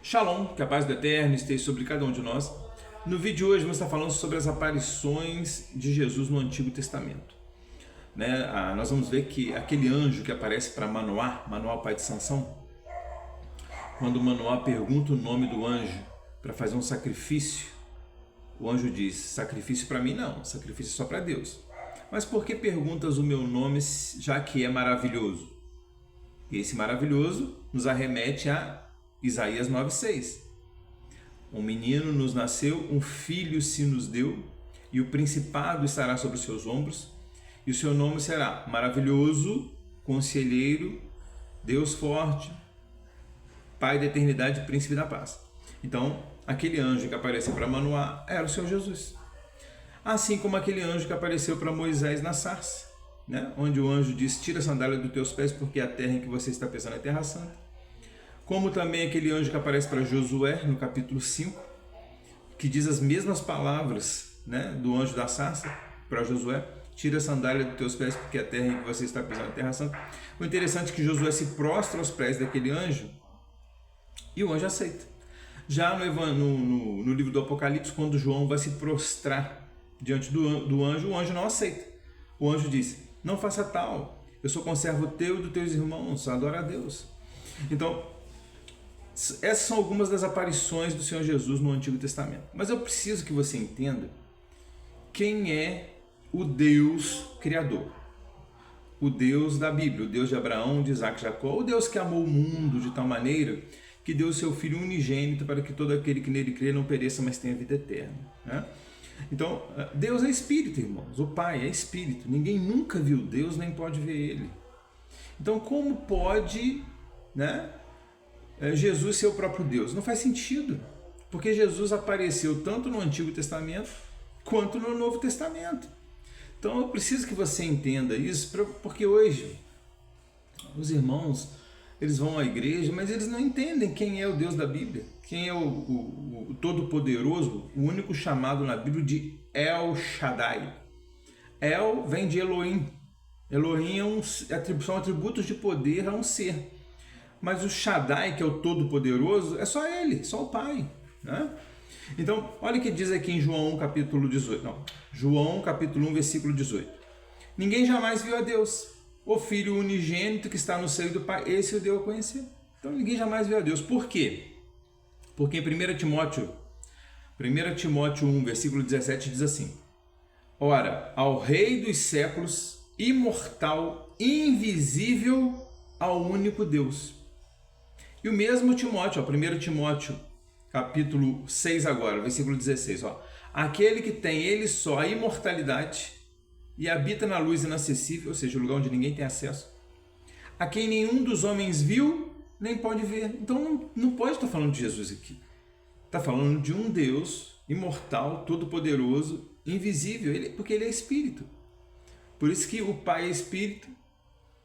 Shalom, que a paz do Eterno esteja sobre cada um de nós. No vídeo de hoje vamos estar falando sobre as aparições de Jesus no Antigo Testamento. Nós vamos ver que aquele anjo que aparece para Manoá, pai de Sansão, quando Manoá pergunta o nome do anjo para fazer um sacrifício, o anjo diz: sacrifício para mim não, sacrifício só para Deus. Mas por que perguntas o meu nome, já que é maravilhoso? E esse maravilhoso nos arremete a Isaías 9,6. Um menino nos nasceu, um filho se nos deu, e o principado estará sobre os seus ombros, e o seu nome será Maravilhoso, Conselheiro, Deus Forte, Pai da Eternidade, Príncipe da Paz. Então, aquele anjo que apareceu para Manoá era o Senhor Jesus. Assim como aquele anjo que apareceu para Moisés na sarça, onde o anjo diz: tira a sandália dos teus pés, porque a terra em que você está pisando é terra santa. Como também aquele anjo que aparece para Josué no capítulo 5, que diz as mesmas palavras do anjo da sarça para Josué: tira a sandália dos teus pés, porque a terra em que você está pisando é terra santa. O interessante é que Josué se prostra aos pés daquele anjo e o anjo aceita. Já no livro do Apocalipse, quando João vai se prostrar diante do anjo, o anjo não aceita. O anjo diz: não faça tal, eu sou conservo teu e dos teus irmãos, adora a Deus. Então, essas são algumas das aparições do Senhor Jesus no Antigo Testamento. Mas eu preciso que você entenda quem é o Deus Criador. O Deus da Bíblia, o Deus de Abraão, de Isaac e Jacó, o Deus que amou o mundo de tal maneira que deu o seu Filho unigênito para que todo aquele que nele crê não pereça, mas tenha vida eterna. Então, Deus é Espírito, irmãos. O Pai é Espírito. Ninguém nunca viu Deus, nem pode ver Ele. Então, como pode Jesus ser o próprio Deus? Não faz sentido, porque Jesus apareceu tanto no Antigo Testamento quanto no Novo Testamento. Então eu preciso que você entenda isso, porque hoje os irmãos, eles vão à igreja, mas eles não entendem quem é o Deus da Bíblia, quem é o Todo-Poderoso, o único chamado na Bíblia de El Shaddai. El vem de Elohim. Elohim são atributos de poder a um ser. Mas o Shaddai, que é o Todo-Poderoso, é só Ele, só o Pai. Então, olha o que diz aqui em João capítulo 1, versículo 18. Ninguém jamais viu a Deus. O Filho unigênito que está no seio do Pai, esse o deu a conhecer. Então, ninguém jamais viu a Deus. Por quê? Porque em 1 Timóteo 1, versículo 17 diz assim: ora, ao Rei dos séculos, imortal, invisível, ao único Deus. E o mesmo Timóteo, 1 Timóteo, capítulo 6 agora, versículo 16. Aquele que tem ele só a imortalidade e habita na luz inacessível, ou seja, o lugar onde ninguém tem acesso, a quem nenhum dos homens viu, nem pode ver. Então não pode estar falando de Jesus aqui. Está falando de um Deus imortal, todo-poderoso, invisível, porque ele é Espírito. Por isso que o Pai é Espírito,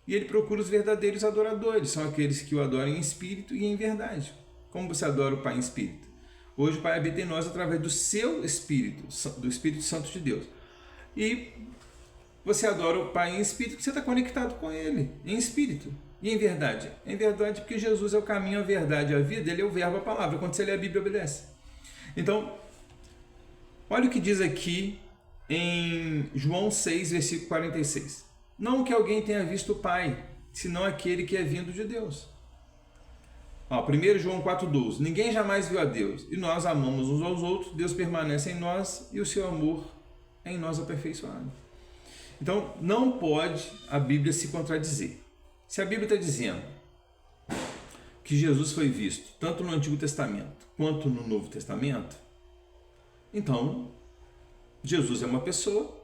e ele procura os verdadeiros adoradores, são aqueles que o adoram em espírito e em verdade. Como você adora o Pai em espírito? Hoje o Pai habita em nós através do seu Espírito, do Espírito Santo de Deus. E você adora o Pai em espírito porque você está conectado com Ele, em espírito e em verdade. Em verdade porque Jesus é o caminho, a verdade e a vida, Ele é o verbo, a palavra. Quando você lê a Bíblia, obedece. Então, olha o que diz aqui em João 6, versículo 46. Não que alguém tenha visto o Pai, senão aquele que é vindo de Deus. 1 João 4,12. Ninguém jamais viu a Deus, e nós amamos uns aos outros, Deus permanece em nós, e o seu amor é em nós aperfeiçoado. Então, não pode a Bíblia se contradizer. Se a Bíblia está dizendo que Jesus foi visto tanto no Antigo Testamento quanto no Novo Testamento, então Jesus é uma pessoa,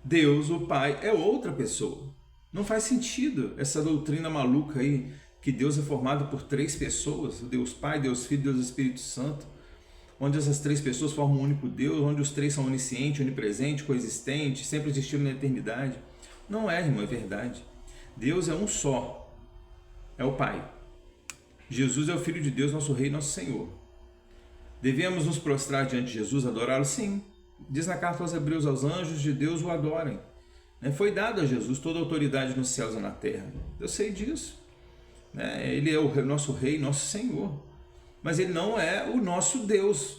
Deus, o Pai, é outra pessoa. Não faz sentido essa doutrina maluca aí, que Deus é formado por três pessoas, Deus Pai, Deus Filho, Deus Espírito Santo, onde essas três pessoas formam um único Deus, onde os três são onisciente, onipresente, coexistente, sempre existiram na eternidade. Não é, irmão, é verdade. Deus é um só, é o Pai. Jesus é o Filho de Deus, nosso Rei, nosso Senhor. Devemos nos prostrar diante de Jesus, adorá-lo? Sim. Diz na carta aos Hebreus: aos anjos de Deus o adorem. Foi dado a Jesus toda a autoridade nos céus e na terra. Eu sei disso. Ele é o nosso Rei, nosso Senhor. mas ele não é o nosso Deus.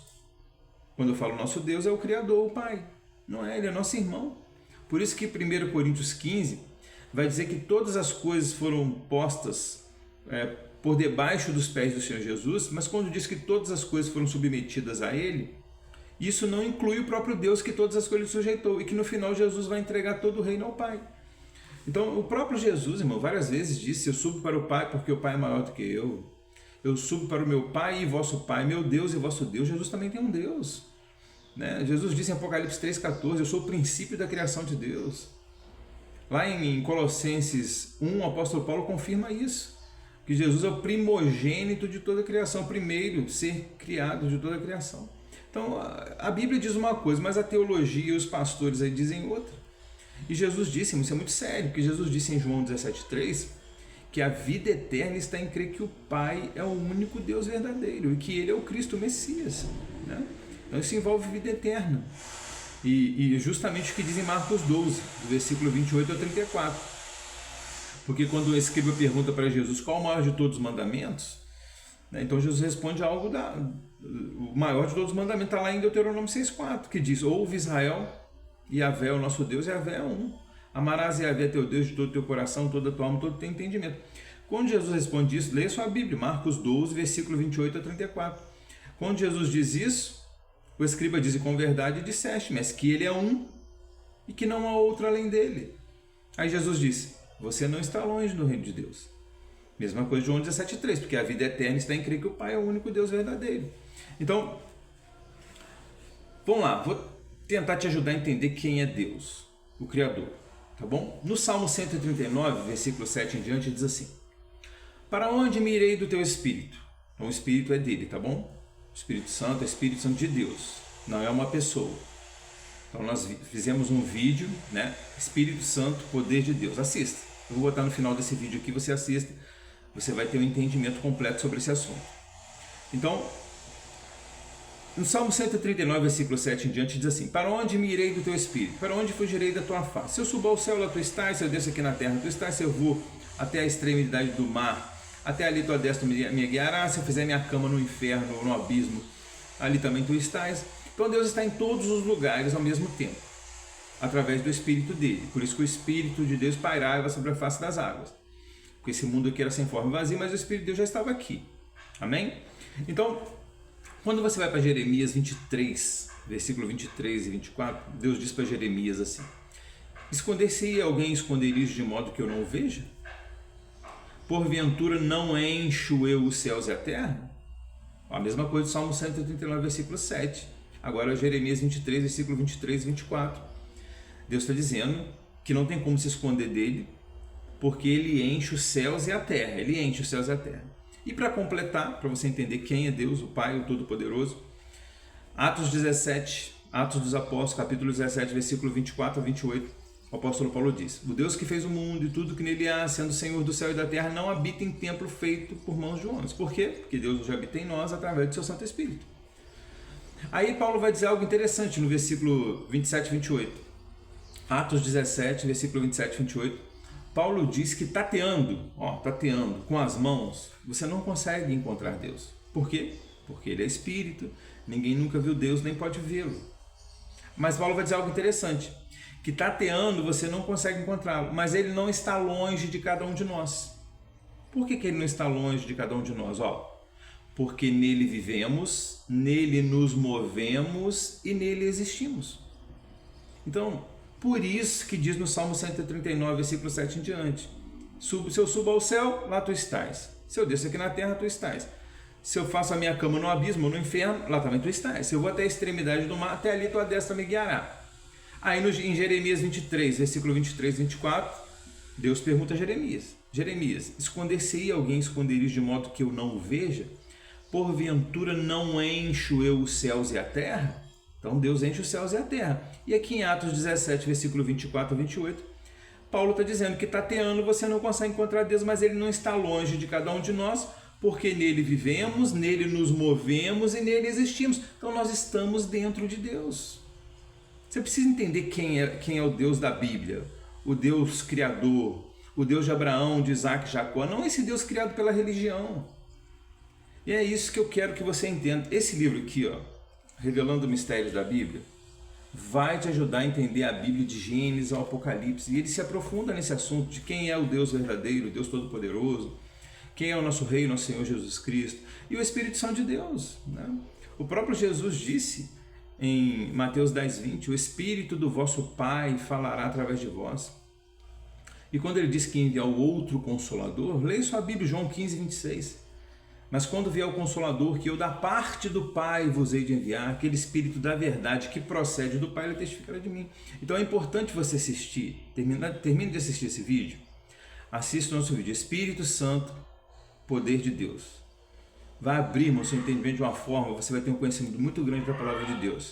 Quando eu falo nosso Deus, é o Criador, o Pai. Não é, ele é nosso irmão. Por isso que 1 Coríntios 15 vai dizer que todas as coisas foram postas por debaixo dos pés do Senhor Jesus, mas quando diz que todas as coisas foram submetidas a ele, isso não inclui o próprio Deus que todas as coisas sujeitou e que no final Jesus vai entregar todo o reino ao Pai. Então o próprio Jesus, irmão, várias vezes disse: eu subo para o Pai porque o Pai é maior do que eu. Eu subo para o meu Pai e vosso Pai, meu Deus e vosso Deus. Jesus também tem um Deus, né? Jesus disse em Apocalipse 3,14: eu sou o princípio da criação de Deus. Lá em Colossenses 1, o apóstolo Paulo confirma isso, que Jesus é o primogênito de toda a criação, o primeiro ser criado de toda a criação. Então a Bíblia diz uma coisa, mas a teologia e os pastores aí dizem outra. E Jesus disse, isso é muito sério, porque Jesus disse em João 17,3 que a vida eterna está em crer que o Pai é o único Deus verdadeiro e que Ele é o Cristo, o Messias, né? Então isso envolve vida eterna. E justamente o que diz em Marcos 12, do versículo 28 ao 34. Porque quando o escriba pergunta para Jesus qual o maior de todos os mandamentos, né, então Jesus responde algo o maior de todos os mandamentos, está lá em Deuteronômio 6,4, que diz: ouve Israel, Yahvé é o nosso Deus, Yahvé é um. Amarás Yahvé teu Deus de todo o teu coração, toda a tua alma, todo o teu entendimento. Quando Jesus responde isso, leia sua Bíblia, Marcos 12, versículo 28 a 34. Quando Jesus diz isso, o escriba diz: com verdade disseste, mas que ele é um e que não há outro além dele. Aí Jesus disse: você não está longe do reino de Deus. Mesma coisa de João 17,3, porque a vida eterna está em crer que o Pai é o único Deus verdadeiro. Então, vamos lá, vou tentar te ajudar a entender quem é Deus, o Criador, tá bom? No Salmo 139, versículo 7 em diante, diz assim: para onde me irei do teu Espírito? Então o Espírito é dele, tá bom? O Espírito Santo é o Espírito Santo de Deus, não é uma pessoa. Então nós fizemos um vídeo, né? Espírito Santo, poder de Deus. Assista. Eu vou botar no final desse vídeo aqui, você assista. Você vai ter um entendimento completo sobre esse assunto. Então, no Salmo 139, versículo 7 em diante, diz assim: para onde me irei do teu Espírito? Para onde fugirei da tua face? Se eu subo ao céu, lá tu estás. Se eu desço aqui na terra, tu estás. Se eu vou até a extremidade do mar, até ali tua destra me guiará. Se eu fizer minha cama no inferno ou no abismo, ali também tu estás. Então Deus está em todos os lugares ao mesmo tempo, através do Espírito dele. Por isso que o Espírito de Deus pairava sobre a face das águas. Porque esse mundo aqui era sem forma e vazio, mas o Espírito de Deus já estava aqui. Amém? Então, quando você vai para Jeremias 23, versículo 23 e 24, Deus diz para Jeremias assim: esconder-se-ia alguém em esconderijo de modo que eu não o veja? Porventura não encho eu os céus e a terra? A mesma coisa do Salmo 139, versículo 7. Agora Jeremias 23, versículo 23 e 24. Deus está dizendo que não tem como se esconder dele, porque ele enche os céus e a terra. Ele enche os céus e a terra. E para completar, para você entender quem é Deus, o Pai, o Todo-Poderoso, Atos 17, Atos dos Apóstolos, capítulo 17, versículo 24 a 28, o apóstolo Paulo diz: o Deus que fez o mundo e tudo que nele há, sendo Senhor do céu e da terra, não habita em templo feito por mãos de homens. Por quê? Porque Deus já habita em nós através do seu Santo Espírito. Aí Paulo vai dizer algo interessante no versículo 27 e 28. Atos 17, versículo 27 e 28. Paulo diz que tateando com as mãos, você não consegue encontrar Deus. Por quê? Porque ele é Espírito, ninguém nunca viu Deus, nem pode vê-lo. Mas Paulo vai dizer algo interessante, que tateando você não consegue encontrá-lo, mas ele não está longe de cada um de nós. Por que ele não está longe de cada um de nós? Porque nele vivemos, nele nos movemos e nele existimos. Então, por isso que diz no Salmo 139, versículo 7 em diante: se eu subo ao céu, lá tu estás. Se eu desço aqui na terra, tu estás. Se eu faço a minha cama no abismo, no inferno, lá também tu estás. Se eu vou até a extremidade do mar, até ali tua destra me guiará. Aí em Jeremias 23, versículo 23 e 24, Deus pergunta a Jeremias: Jeremias, esconder-se-ia alguém esconderijo de modo que eu não o veja? Porventura não encho eu os céus e a terra? Então Deus enche os céus e a terra. E aqui em Atos 17, versículo 24 a 28, Paulo está dizendo que tateando você não consegue encontrar Deus, mas ele não está longe de cada um de nós, porque nele vivemos, nele nos movemos e nele existimos. Então nós estamos dentro de Deus. Você precisa entender quem é o Deus da Bíblia, o Deus criador, o Deus de Abraão, de Isaac e Jacó, não esse Deus criado pela religião. E é isso que eu quero que você entenda. Esse livro aqui, ó, Revelando Mistérios da Bíblia, vai te ajudar a entender a Bíblia de Gênesis ao Apocalipse. E ele se aprofunda nesse assunto de quem é o Deus verdadeiro, o Deus Todo-Poderoso, quem é o nosso Rei, nosso Senhor Jesus Cristo, e o Espírito Santo de Deus, né? O próprio Jesus disse em Mateus 10:20, o Espírito do vosso Pai falará através de vós. E quando ele diz que enviar o outro Consolador, leia sua Bíblia, João 15:26. Mas quando vier o Consolador, que eu da parte do Pai vos hei de enviar, aquele Espírito da verdade que procede do Pai, ele testificará de mim. Então é importante você assistir, termine de assistir esse vídeo, assista o nosso vídeo, Espírito Santo, Poder de Deus. Vai abrir, irmão, seu entendimento de uma forma, você vai ter um conhecimento muito grande da palavra de Deus.